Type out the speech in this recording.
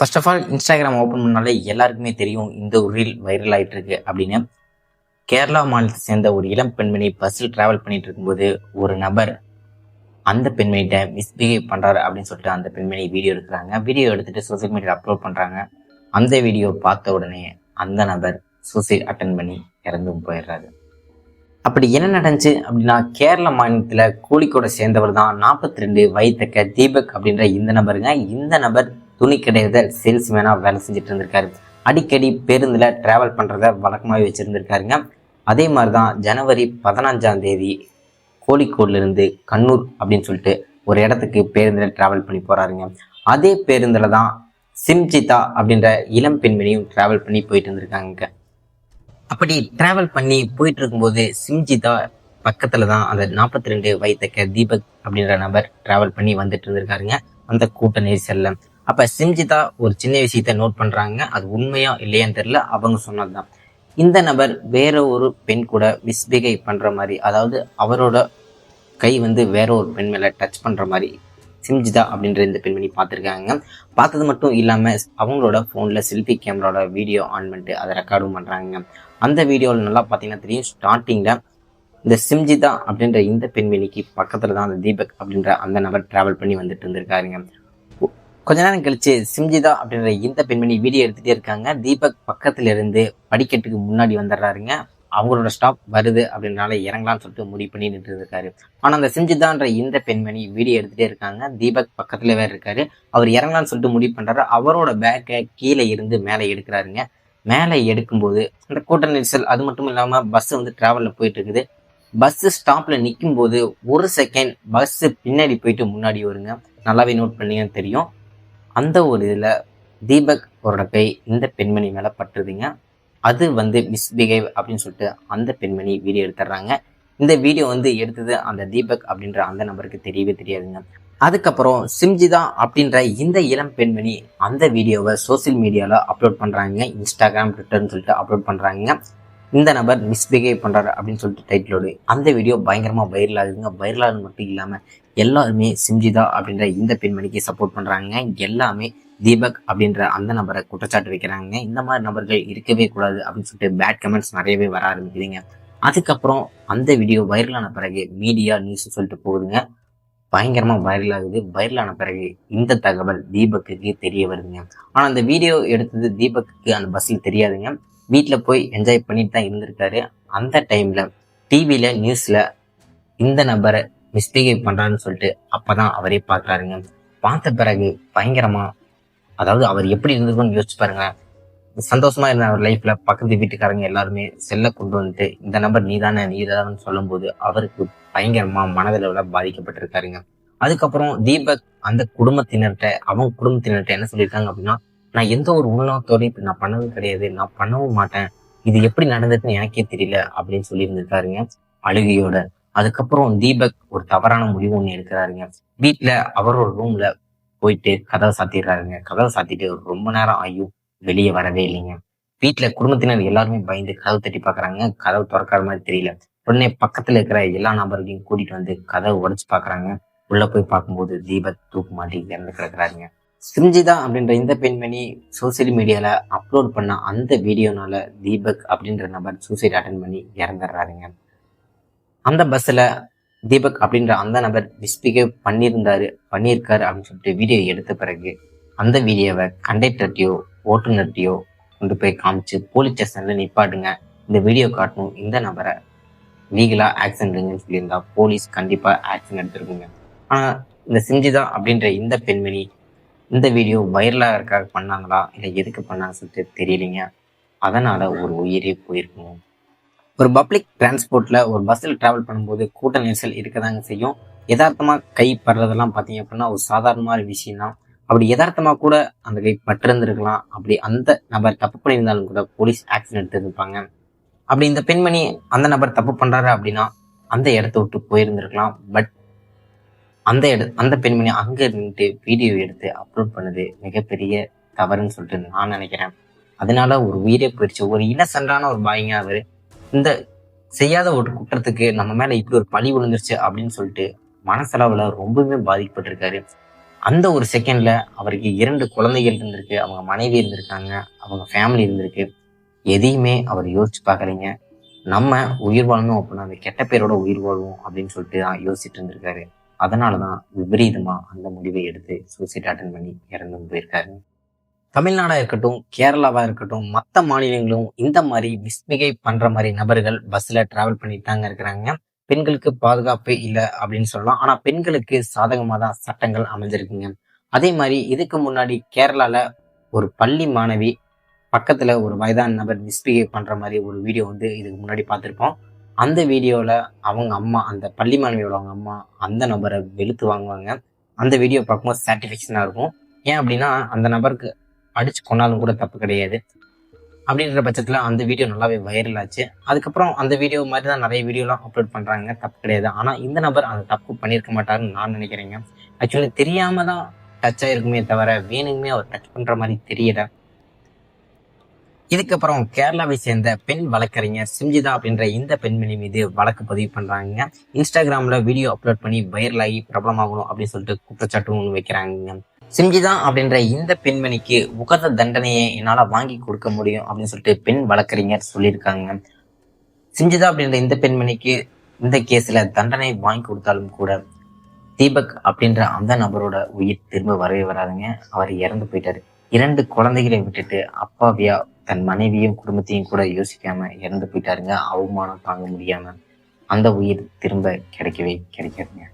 First of all Instagram open பண்ணாலே எல்லாருக்குமே தெரியும் இந்த ஒரு ரீல் வைரல் ஆகிட்டு இருக்கு அப்படின்னு. கேரளா மாநிலத்தை சேர்ந்த ஒரு இளம் பெண்மணி பஸ்ஸில் டிராவல் பண்ணிட்டு இருக்கும்போது ஒரு நபர் அந்த பெண்மணிகிட்ட மிஸ்பிஹேவ் பண்றாரு அப்படின்னு சொல்லிட்டு அந்த பெண்மணி வீடியோ எடுக்கிறாங்க. வீடியோ எடுத்துட்டு சோசியல் மீடியாவில் அப்லோட் பண்றாங்க. அந்த வீடியோ பார்த்த உடனே அந்த நபர் சூசைட் அட்டன் பண்ணி இறந்தும் போயிடுறாரு. அப்படி என்ன நடந்துச்சு அப்படின்னா, கேரள மாநிலத்துல கோழிக்கோட சேர்ந்தவர் தான் 42 வயதுக்க தீபக் அப்படின்ற இந்த நபருங்க. இந்த நபர் துணி கடையில சேல்ஸ்மேனா வேலை செஞ்சுட்டு இருந்திருக்காரு. அடிக்கடி பேருந்துல டிராவல் பண்றத வழக்கமாகவே வச்சிருந்திருக்காருங்க. அதே மாதிரிதான் ஜனவரி 15ஆம் தேதி கோழிக்கோடுல இருந்து கண்ணூர் அப்படின்னு சொல்லிட்டு ஒரு இடத்துக்கு பேருந்துல டிராவல் பண்ணி போறாருங்க. அதே பேருந்துல தான் சிம்ஜிதா அப்படின்ற இளம் பெண்மணியும் டிராவல் பண்ணி போயிட்டு இருந்திருக்காங்க. அப்படி டிராவல் பண்ணி போயிட்டு இருக்கும்போது சிம்ஜிதா பக்கத்துல தான் அந்த 42 வயதுக்க தீபக் அப்படின்ற நபர் டிராவல் பண்ணி வந்துட்டு இருந்திருக்காருங்க அந்த கூட்ட நெரிசல்ல. அப்ப சிம்ஜிதா ஒரு சின்ன விஷயத்த நோட் பண்றாங்க. அது உண்மையா இல்லையான்னு தெரியல, அவங்க சொன்னதுதான். இந்த நபர் வேற ஒரு பெண் கூட மிஸ்பிஹேவ் பண்ற மாதிரி, அதாவது அவரோட கை வேற ஒரு பெண் மேல டச் பண்ற மாதிரி சிம்ஜிதா அப்படின்ற இந்த பெண்மணி பார்த்துருக்காங்க. பார்த்தது மட்டும் இல்லாம அவங்களோட போன்ல செல்ஃபி கேமராவோட வீடியோ ஆன் பண்ணிட்டு அதை ரெக்கார்டும் பண்றாங்க. அந்த வீடியோவில் நல்லா பார்த்தீங்கன்னா தெரியும், ஸ்டார்டிங்ல இந்த சிம்ஜிதா அப்படின்ற இந்த பெண்மணிக்கு பக்கத்துல தான் அந்த தீபக் அப்படின்ற அந்த நபர் டிராவல் பண்ணி வந்துட்டு இருந்திருக்காருங்க. கொஞ்ச நேரம் கழிச்சு சிம்ஜிதா அப்படின்ற இந்த பெண்மணி வீடியோ எடுத்துட்டே இருக்காங்க. தீபக் பக்கத்துல இருந்து படிக்கட்டுக்கு முன்னாடி வந்துடுறாருங்க. அவங்களோட ஸ்டாப் வருது அப்படின்றனால இறங்கலாம்னு சொல்லிட்டு முடிவு பண்ணி நின்று இருக்காரு. ஆனா அந்த சிம்ஜிதான்ற இந்த பெண்மணி வீடியோ எடுத்துட்டே இருக்காங்க. தீபக் பக்கத்துல வேற இருக்காரு. அவர் இறங்கலாம்னு சொல்லிட்டு முடிவு பண்றாரு. அவரோட பேக்கை கீழே இருந்து மேலே எடுக்கிறாருங்க. மேலே எடுக்கும்போது அந்த கூட்ட நெரிசல், அது மட்டும் இல்லாம பஸ் டிராவல்ல போயிட்டு இருக்குது. பஸ் ஸ்டாப்ல நிற்கும் போது ஒரு செகண்ட் பஸ் பின்னாடி போயிட்டு முன்னாடி வருங்க. நல்லாவே நோட் பண்ணீங்கன்னு தெரியும். அந்த ஒரு இதுல தீபக் அவரோட கை இந்த பெண்மணி மேல பட்டுருதுங்க. அது மிஸ்பிஹேவ் அப்படின்னு சொல்லிட்டு அந்த பெண்மணி வீடியோ எடுத்துடுறாங்க. இந்த வீடியோ எடுத்தது அந்த தீபக் அப்படின்ற அந்த நபருக்கு தெரியவே தெரியாதுங்க. அதுக்கப்புறம் சிம்ஜிதா அப்படின்ற இந்த இளம் பெண்மணி அந்த வீடியோவை சோசியல் மீடியால அப்லோட் பண்றாங்க. இன்ஸ்டாகிராம், ட்விட்டர்னு சொல்லிட்டு அப்லோட் பண்றாங்க. இந்த நபர் மிஸ்பிஹேவ் பண்றாரு அப்படின்னு சொல்லிட்டு டைட்டிலோடு அந்த வீடியோ பயங்கரமா வைரல் ஆகுதுங்க. வைரல் ஆகுது மட்டும் இல்லாம எல்லாருமே சிம்ஜிதா அப்படின்ற இந்த பெண்மணிக்கு சப்போர்ட் பண்றாங்க. எல்லாமே தீபக் அப்படின்ற அந்த நபரை குற்றச்சாட்டு வைக்கிறாங்க. இந்த மாதிரி நபர்கள் இருக்கவே கூடாது அப்படின்னு சொல்லிட்டு பேட் கமெண்ட்ஸ் நிறையவே வர ஆரம்பிக்குதுங்க. அதுக்கப்புறம் அந்த வீடியோ வைரலான பிறகு மீடியா நியூஸ் சொல்லிட்டு போகுதுங்க. பயங்கரமா வைரல் ஆகுது. வைரலான பிறகு இந்த தகவல் தீபக்கு தெரிய வருதுங்க. ஆனா அந்த வீடியோ எடுத்தது தீபக்கு அந்த பஸ்ல தெரியாதுங்க. வீட்டுல போய் என்ஜாய் பண்ணிட்டு தான் இருந்திருக்காரு. அந்த டைம்ல டிவில நியூஸ்ல இந்த நபரை மிஸ்பிஹேவ் பண்றாருன்னு சொல்லிட்டு அப்பதான் அவரே பார்க்கறாருங்க. பார்த்த பிறகு பயங்கரமா, அதாவது அவர் எப்படி இருந்திருக்குன்னு யோசிச்சு பாருங்க. சந்தோஷமா இருந்த அவர் லைஃப்ல பக்கத்து வீட்டுக்காரங்க எல்லாருமே செல்ல கொண்டு வந்துட்டு இந்த நபர் நீதானு சொல்லும் போது அவருக்கு பயங்கரமா மனதளவுல பாதிக்கப்பட்டிருக்காருங்க. அதுக்கப்புறம் தீபக் அந்த அவங்க குடும்பத்தினர்கிட்ட என்ன சொல்லியிருக்காங்க அப்படின்னா, நான் எந்த ஒரு உள்நோக்கத்தோடையும் இப்ப நான் பண்ணவும் கிடையாது, நான் பண்ணவும் மாட்டேன், இது எப்படி நடந்ததுன்னு எனக்கே தெரியல அப்படின்னு சொல்லி இருந்திருக்காருங்க அழுகையோட. அதுக்கப்புறம் தீபக் ஒரு தவறான முடிவு ஒண்ணு எடுக்கிறாருங்க. வீட்டுல அவரோட ரூம்ல போயிட்டு கதவை சாத்திடுறாருங்க. கதவை சாத்திட்டு ரொம்ப நேரம் ஆகியும் வெளியே வரவே இல்லைங்க. வீட்டுல குடும்பத்தினர் எல்லாருமே பயந்து கதவு தட்டி பாக்குறாங்க. கதவு திறக்காத மாதிரி தெரியல. உடனே பக்கத்துல இருக்கிற எல்லா நபர்களையும் கூட்டிட்டு கதவை உடைச்சு பாக்குறாங்க. உள்ள போய் பார்க்கும்போது தீபக் தூக்கு மாட்டி இறந்து கிடக்குறாருங்க. சிம்ஜிதா அப்படின்ற இந்த பெண்மணி சோசியல் மீடியால அப்லோட் பண்ண அந்த வீடியோனால தீபக் அப்படின்ற நபர் சூசைட் அட்டன் பண்ணி இறந்துடுறாருங்க. அந்த பஸ்ல தீபக் அப்படின்ற அந்த நபர் மிஸ்பிஹேவ் பண்ணியிருக்காரு அப்படின்னு சொல்லிட்டு வீடியோ எடுத்த பிறகு அந்த வீடியோவை கண்டக்டர்ட்டையோ ஓட்டுநர்ட்டையோ கொண்டு போய் காமிச்சு போலீஸ் ஸ்டேஷன்ல நிப்பாட்டுங்க, இந்த வீடியோ காட்டணும், இந்த நபரை லீகலா ஆக்ஷன் எடுங்கன்னு சொல்லியிருந்தா போலீஸ் கண்டிப்பா ஆக்ஷன் எடுத்திருக்குங்க. ஆனா இந்த சிம்ஜிதா அப்படின்ற இந்த பெண்மணி இந்த வீடியோ வைரலா இருக்காக பண்ணாங்களா இல்லை எதுக்கு பண்ணாங்கன்னு சொல்லிட்டு தெரியலைங்க. அதனால ஒரு உயிரே போயிருக்குங்க. ஒரு பப்ளிக் டிரான்ஸ்போர்ட்ல ஒரு பஸ்ஸில் டிராவல் பண்ணும்போது கூட்ட நெரிசல் இருக்கதாங்க செய்யும். யதார்த்தமா கை படுறதெல்லாம் பார்த்தீங்க அப்படின்னா ஒரு சாதாரணமான விஷயம் தான். அப்படி யதார்த்தமா கூட அந்த கை பட்டிருந்திருக்கலாம். அப்படி அந்த நபர் தப்பு பண்ணியிருந்தாலும் கூட போலீஸ் ஆக்ஷன் எடுத்திருப்பாங்க. அப்படி இந்த பெண்மணி அந்த நபர் தப்பு பண்றாரு அப்படின்னா அந்த இடத்த விட்டு போயிருந்திருக்கலாம். பட் அந்த பெண்மணி அங்க நின்றுட்டு வீடியோ எடுத்து அப்லோட் பண்ணது மிகப்பெரிய தவறுன்னு சொல்லிட்டு நான் நினைக்கிறேன். அதனால ஒரு உயிரே போயிடுச்சு. ஒரு இன்னசென்டான ஒரு பாய்ங்க அவரு. இந்த செய்யாத ஒரு குற்றத்துக்கு நம்ம மேல இப்படி ஒரு பழி விழுந்துருச்சு அப்படின்னு சொல்லிட்டு மனசளவுல ரொம்பவே பாதிக்கப்பட்டிருக்காரு. அந்த ஒரு செகண்ட்ல அவருக்கு 2 குழந்தைகள் இருந்திருக்கு, அவங்க மனைவி இருந்திருக்காங்க, அவங்க ஃபேமிலி இருந்திருக்கு. எதையுமே அவர் யோசிச்சு பார்க்கலைங்க. நம்ம உயிர் வாழணும் அப்படின்னா அந்த கெட்ட பேரோட உயிர் வாழ்வோம் அப்படின்னு சொல்லிட்டு தான் யோசிச்சுட்டு இருந்திருக்காரு. அதனாலதான் விபரீதமா அந்த முடிவை எடுத்து சூசைட் அட்டன் பண்ணி இறந்து போயிருக்காரு. தமிழ்நாடா இருக்கட்டும், கேரளாவா இருக்கட்டும், மற்ற மாநிலங்களும் இந்த மாதிரி மிஸ்பிஹேவ் பண்ற மாதிரி நபர்கள் பஸ்ல டிராவல் பண்ணிட்டு தாங்க இருக்கிறாங்க. பெண்களுக்கு பாதுகாப்பு இல்லை அப்படின்னு சொல்லலாம். ஆனா பெண்களுக்கு சாதகமா தான் சட்டங்கள் அமைஞ்சிருக்குங்க. அதே மாதிரி இதுக்கு முன்னாடி கேரளால ஒரு பள்ளி மாணவி பக்கத்துல ஒரு வயதான நபர் மிஸ்பிஹேவ் பண்ற மாதிரி ஒரு வீடியோ வந்து இதுக்கு முன்னாடி பார்த்திருப்போம். அந்த வீடியோல அவங்க அம்மா, அந்த பள்ளி மாணவியோட அவங்க அம்மா அந்த நபரை வெளுத்து வாங்குவாங்க. அந்த வீடியோ பார்க்கும்போது சாட்டிஸ்ஃபேக்ஷனா இருக்கும். ஏன் அப்படின்னா அந்த நபருக்கு அடிச்சு கொன்னாலும் கூட தப்பு கிடையாது. அப்படின்ற பட்சத்துல அந்த வீடியோ நல்லாவே வைரல் ஆச்சு. அதுக்கப்புறம் அந்த வீடியோ மாதிரி தான் நிறைய வீடியோலாம் அப்லோட் பண்றாங்க, தப்பு கிடையாது. ஆனா இந்த நபர் அந்த தப்பு பண்ணியிருக்க மாட்டாருன்னு நான் நினைக்கிறேங்க. ஆக்சுவலி தெரியாம தான் டச் ஆயிருக்குமே தவிர வேணுமே அவர் டச் பண்ற மாதிரி தெரியல. இதுக்கப்புறம் கேரளாவை சேர்ந்த பெண் வழக்கறிஞர் சிம்ஜிதா அப்படின்ற இந்த பெண்மணி மீது வழக்கு பதிவு பண்றாங்க. இன்ஸ்டாகிராம்ல வீடியோ அப்லோட் பண்ணி வைரல் ஆகி பிரபலமாகணும் அப்படின்னு சொல்லிட்டு குற்றச்சாட்டு ஒன்று வைக்கிறாங்க. சிம்ஜிதா அப்படின்ற இந்த பெண்மணிக்கு உகந்த தண்டனையை என்னால வாங்கி கொடுக்க முடியும் அப்படின்னு சொல்லிட்டு பெண் வழக்கறிஞர் சொல்லியிருக்காங்க. சிம்ஜிதா அப்படின்ற இந்த பெண்மணிக்கு இந்த கேஸ்ல தண்டனை வாங்கி கொடுத்தாலும் கூட தீபக் அப்படின்ற அந்த நபரோட உயிர் திரும்ப வரவே வராதுங்க. அவர் இறந்து போயிட்டாரு. 2 குழந்தைகளை விட்டுட்டு அப்பாவியா தன் மனைவியும் குடும்பத்தையும் கூட யோசிக்காம இறந்து போயிட்டாருங்க. அவமானம் தாங்க முடியாம அந்த உயிர் திரும்ப கிடைக்கவே கிடைக்காதுங்க.